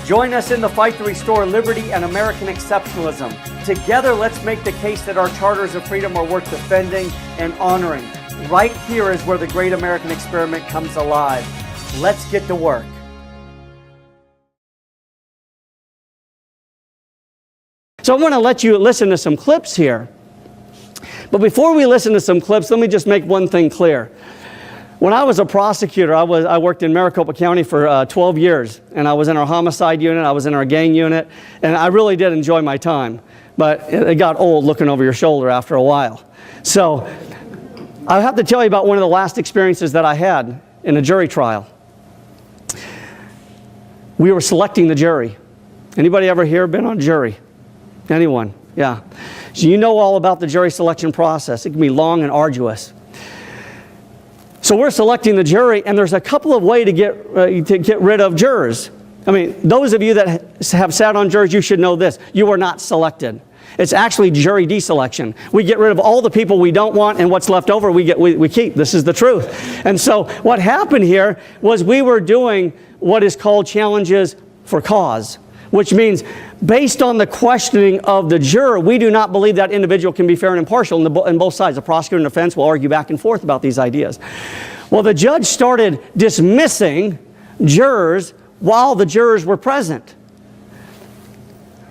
Join us in the fight to restore liberty and American exceptionalism. Together, let's make the case that our charters of freedom are worth defending and honoring. Right here is where the great American experiment comes alive. Let's get to work. So I want to let you listen to some clips here. But before we listen to some clips, let me just make one thing clear. When I was a prosecutor, I worked in Maricopa County for 12 years, and I was in our homicide unit, I was in our gang unit, and I really did enjoy my time. But it got old looking over your shoulder after a while. So I have to tell you about one of the last experiences that I had in a jury trial. We were selecting the jury. Anybody ever here been on a jury? Anyone? Yeah. So you know all about the jury selection process. It can be long and arduous. So we're selecting the jury, and there's a couple of ways to get rid of jurors. I mean, those of you that have sat on juries, you should know this. You are not selected. It's actually jury deselection. We get rid of all the people we don't want, and what's left over we keep. This is the truth. And so what happened here was we were doing what is called challenges for cause, which means based on the questioning of the juror, we do not believe that individual can be fair and impartial, and both sides, the prosecutor and defense, will argue back and forth about these ideas. Well, the judge started dismissing jurors while the jurors were present.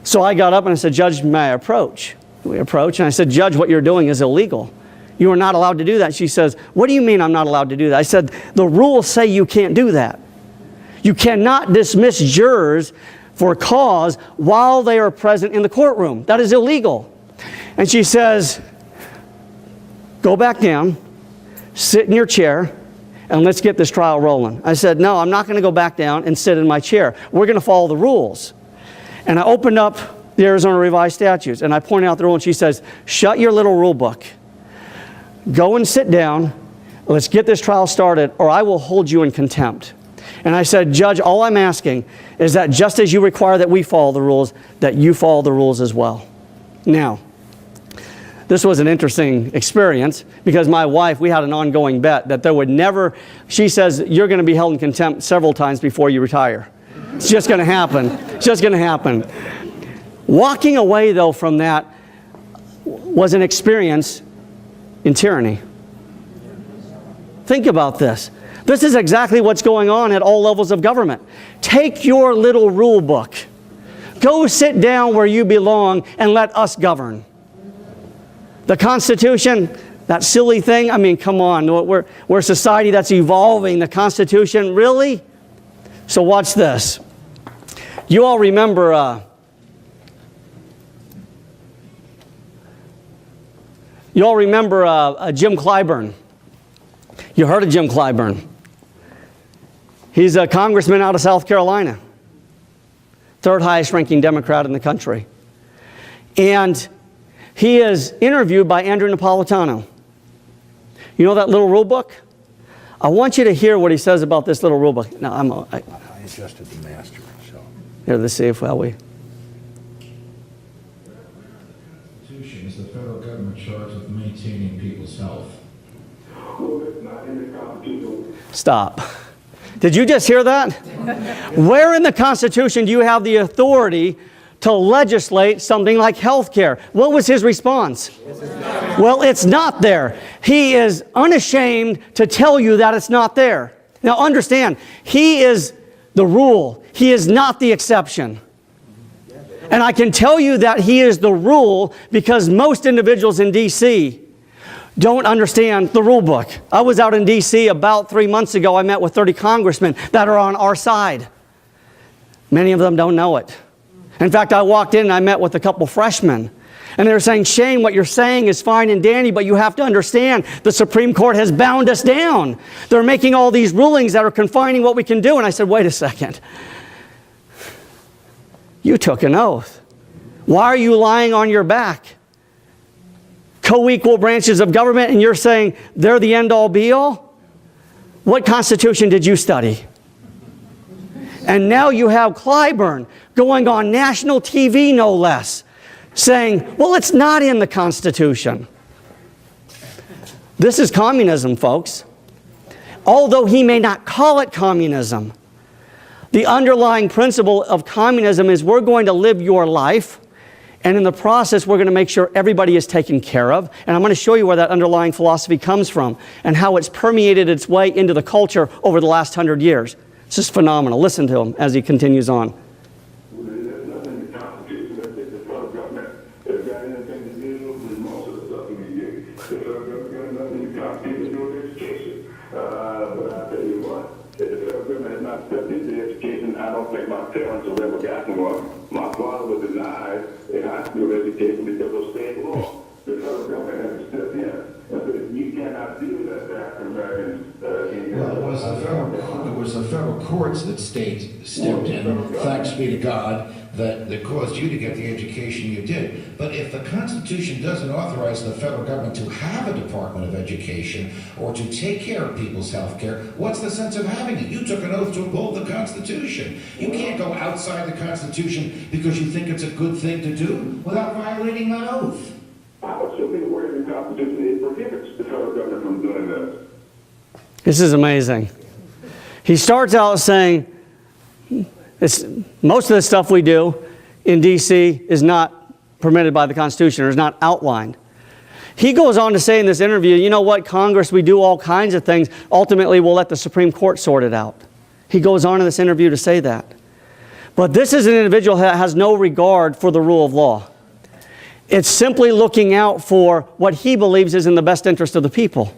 So I got up and I said, "Judge, may I approach?" We approached, and I said, "Judge, what you're doing is illegal. You are not allowed to do that." She says, "What do you mean I'm not allowed to do that?" I said, "The rules say you can't do that. You cannot dismiss jurors for cause while they are present in the courtroom. That is illegal." And she says, "Go back down, sit in your chair, and let's get this trial rolling." I said, "No, I'm not going to go back down and sit in my chair. We're going to follow the rules." And I opened up the Arizona Revised Statutes, and I pointed out the rule, and she says, "Shut your little rule book. Go and sit down. Let's get this trial started, or I will hold you in contempt." And I said, "Judge, all I'm asking is that just as you require that we follow the rules, that you follow the rules as well." Now, this was an interesting experience because my wife, we had an ongoing bet that there would never, she says, "You're going to be held in contempt several times before you retire. It's just going to happen. It's just going to happen." Walking away, though, from that was an experience in tyranny. Think about this. This is exactly what's going on at all levels of government. Take your little rule book. Go sit down where you belong and let us govern. The Constitution, that silly thing, I mean, come on. We're a society that's evolving. The Constitution, really? So watch this. You all remember Jim Clyburn. You heard of Jim Clyburn. He's a congressman out of South Carolina. Third highest ranking Democrat in the country. And he is interviewed by Andrew Napolitano. You know that little rule book? I want you to hear what he says about this little rule book. Now, I adjusted the master, so. Here, let's see if we... Constitution is the federal government charged with maintaining people's health. Stop. Did you just hear that? Where in the Constitution do you have the authority to legislate something like health care? What was his response? Well, it's not there. He is unashamed to tell you that it's not there. Now understand, he is the rule. He is not the exception. And I can tell you that he is the rule because most individuals in D.C. don't understand the rule book. I was out in D.C. about 3 months ago. I met with 30 congressmen that are on our side. Many of them don't know it. In fact, I walked in and I met with a couple freshmen. And they were saying, "Shane, what you're saying is fine and dandy, but you have to understand the Supreme Court has bound us down. They're making all these rulings that are confining what we can do." And I said, "Wait a second. You took an oath. Why are you lying on your back? Co-equal branches of government, and you're saying they're the end-all be-all? What Constitution did you study?" And now you have Clyburn going on national TV, no less, saying, "Well, it's not in the Constitution." This is communism, folks. Although he may not call it communism, The underlying principle of communism is we're going to live your life, and in the process, we're going to make sure everybody is taken care of. And I'm going to show you where that underlying philosophy comes from and how it's permeated its way into the culture over the last 100 years. It's just phenomenal. Listen to him as he continues on. There's nothing in the Constitution that says the federal government has got anything to do with most of the stuff we do. The federal government got nothing in the Constitution to do with education. But I tell you what, if the federal government has not stepped into education, I don't think my parents have ever gotten one. My father was denied a high school education because of state law. The federal government has to step in. But you cannot do that to African Americans. Well, it was the federal courts that stepped in, thanks be to God, that caused you to get the education you did. But if the Constitution doesn't authorize the federal government to have a Department of Education or to take care of people's health care, what's the sense of having it? You took an oath to uphold the Constitution. You can't go outside the Constitution because you think it's a good thing to do without violating that oath. Assuming the word in the Constitution, it prohibits the federal government from doing this. This is amazing. He starts out saying, most of the stuff we do in D.C. is not permitted by the Constitution or is not outlined. He goes on to say in this interview, you know what, Congress, we do all kinds of things. Ultimately, we'll let the Supreme Court sort it out. He goes on in this interview to say that. But this is an individual that has no regard for the rule of law. It's simply looking out for what he believes is in the best interest of the people.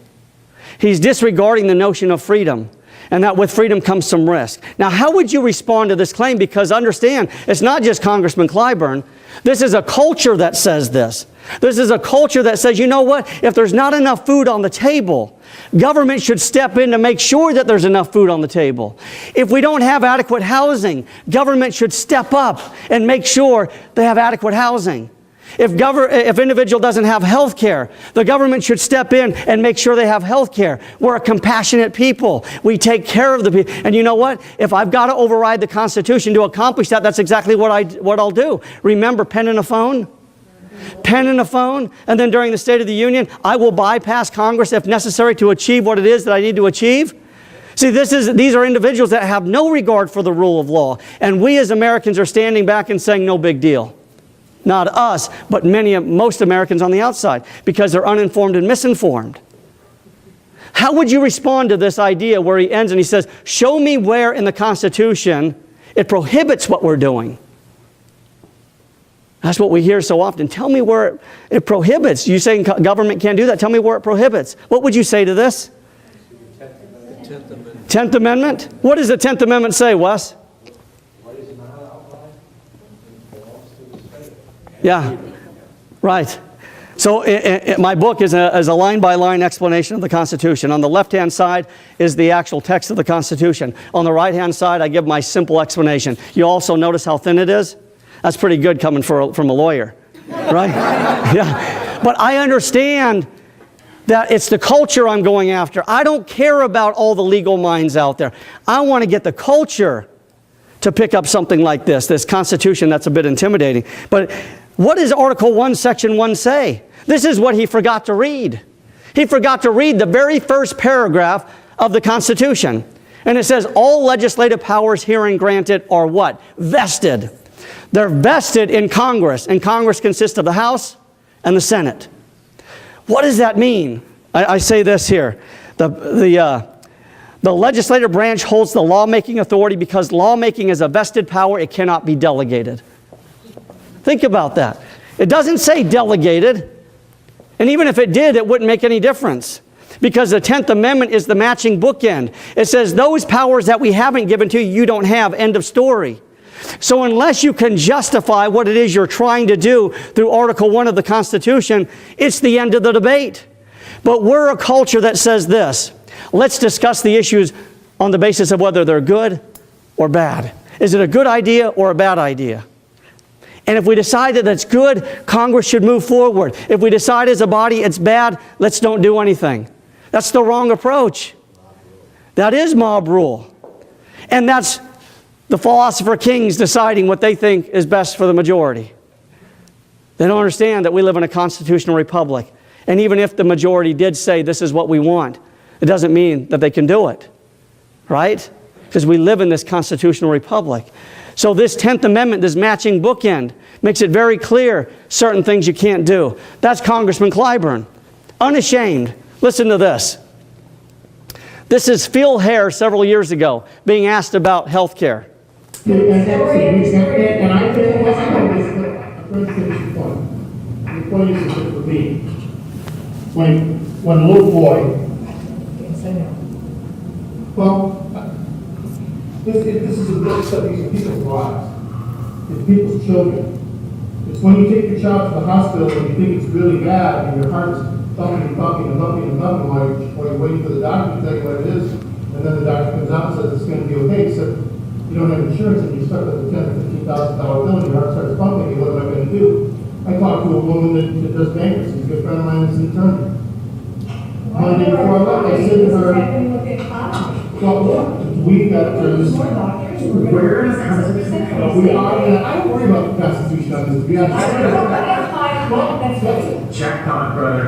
He's disregarding the notion of freedom, and that with freedom comes some risk. Now, how would you respond to this claim? Because understand, it's not just Congressman Clyburn. This is a culture that says this. This is a culture that says, you know what? If there's not enough food on the table, government should step in to make sure that there's enough food on the table. If we don't have adequate housing, government should step up and make sure they have adequate housing. If individual doesn't have health care, the government should step in and make sure they have health care. We're a compassionate people. We take care of the people. And you know what? If I've got to override the Constitution to accomplish that, that's exactly what I'll do. Remember, pen and a phone? Pen and a phone. And then during the State of the Union, I will bypass Congress if necessary to achieve what it is that I need to achieve. See, these are individuals that have no regard for the rule of law. And we as Americans are standing back and saying, no big deal. Not us, but most Americans on the outside, because they're uninformed and misinformed. How would you respond to this idea where he ends and he says, show me where in the Constitution it prohibits what we're doing? That's what we hear so often. Tell me where it prohibits. You saying government can't do that? Tell me where it prohibits. What would you say to this? 10th Amendment? What does the 10th Amendment say, Wes? Yeah, right. So my book is a line-by-line explanation of the Constitution. On the left-hand side is the actual text of the Constitution. On the right-hand side, I give my simple explanation. You also notice how thin it is? That's pretty good coming from a lawyer, right? Yeah. But I understand that it's the culture I'm going after. I don't care about all the legal minds out there. I want to get the culture to pick up something like this Constitution that's a bit intimidating. But what does Article 1, Section 1 say? This is what he forgot to read. He forgot to read the very first paragraph of the Constitution. And it says, all legislative powers herein granted are what? Vested. They're vested in Congress, and Congress consists of the House and the Senate. What does that mean? I say this here. The legislative branch holds the lawmaking authority because lawmaking is a vested power. It cannot be delegated. Think about that. It doesn't say delegated. And even if it did, it wouldn't make any difference. Because the 10th Amendment is the matching bookend. It says those powers that we haven't given to you, you don't have. End of story. So unless you can justify what it is you're trying to do through Article 1 of the Constitution, it's the end of the debate. But we're a culture that says this. Let's discuss the issues on the basis of whether they're good or bad. Is it a good idea or a bad idea? And if we decide that that's good, Congress should move forward. If we decide as a body it's bad, let's don't do anything. That's the wrong approach. That is mob rule. And that's the philosopher kings deciding what they think is best for the majority. They don't understand that we live in a constitutional republic. And even if the majority did say this is what we want, it doesn't mean that they can do it. Right? because we live in this constitutional republic. So this 10th Amendment, this matching bookend, makes it very clear certain things you can't do. That's Congressman Clyburn. Unashamed. Listen to this. This is Phil Hare several years ago being asked about health care. And I think, well, I know this, but I'm going to finish the point. The point is that for me, when a little boy, well, this is a book study of people's lives. It's people's children. It's when you take your child to the hospital and you think it's really bad and your heart's thumping and thumping and thumping and thumping while you're waiting for the doctor to tell you what it is, and then the doctor comes out and says it's going to be okay, except you don't have insurance and you're stuck with a $10,000 or $15,000 bill and your heart starts pumping, and what am I going to do? I talked to a woman that does bankruptcy, a good friend of mine is an attorney. Monday before I left, I said to her, well, we've got to, where is the Constitution? I don't worry about the Constitution on this, to be honest. Check on, brother.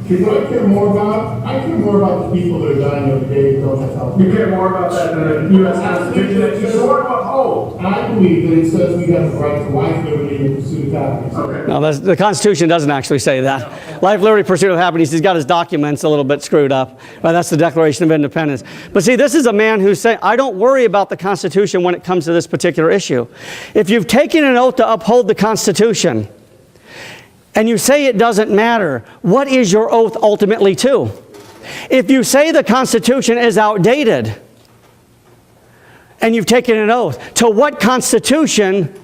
What I care more about? I care more about the people that are dying every day who don't have health. You care more about that than the U.S. Constitution that you swore to uphold. I believe that it says we have the right to life, liberty, and pursuit of happiness. Okay. No, the Constitution doesn't actually say that. Life, liberty, pursuit of happiness. He's got his documents a little bit screwed up. Right, that's the Declaration of Independence. But see, this is a man who's saying, I don't worry about the Constitution when it comes to this particular issue. If you've taken an oath to uphold the Constitution, and you say it doesn't matter, what is your oath ultimately to? If you say the Constitution is outdated, and you've taken an oath, to what Constitution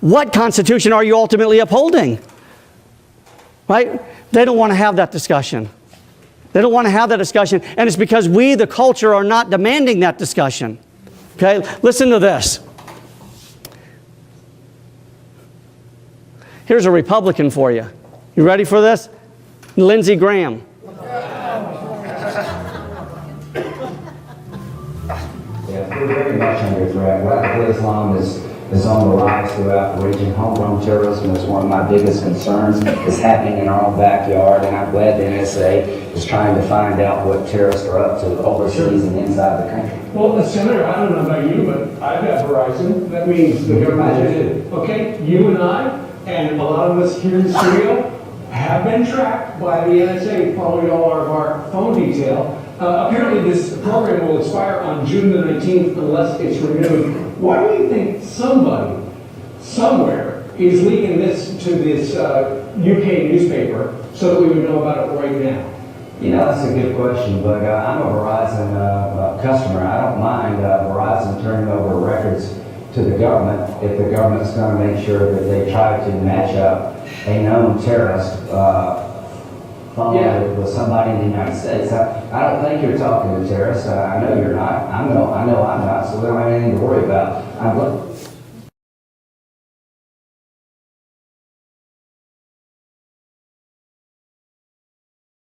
are you ultimately upholding? Right? They don't want to have that discussion. They don't want to have that discussion, and it's because we, the culture, are not demanding that discussion. Okay? Listen to this. Here's a Republican for you. You ready for this? Lindsey Graham. Yeah, we're very much under threat. Radical Islam is on the rise throughout the region. Homegrown terrorism is one of my biggest concerns. It's happening in our own backyard, and I'm glad the NSA is trying to find out what terrorists are up to overseas and inside the country. Well, Senator, I don't know about you, but I've got Verizon. That means the government. Okay, you and I, and a lot of us here in the studio, have been tracked by the NSA following all of our phone detail. Apparently this program will expire on June the 19th unless it's renewed. Why do you think somebody, somewhere, is leaking this to this UK newspaper so that we would know about it right now? You know, that's a good question, but I'm a Verizon customer. I don't mind Verizon turning over records to the government if the government's going to make sure that they try to match up a known terrorist phone with somebody in the United States. I don't think you're talking to terrorists. I know you're not. I know I'm not, so we don't have anything to worry about.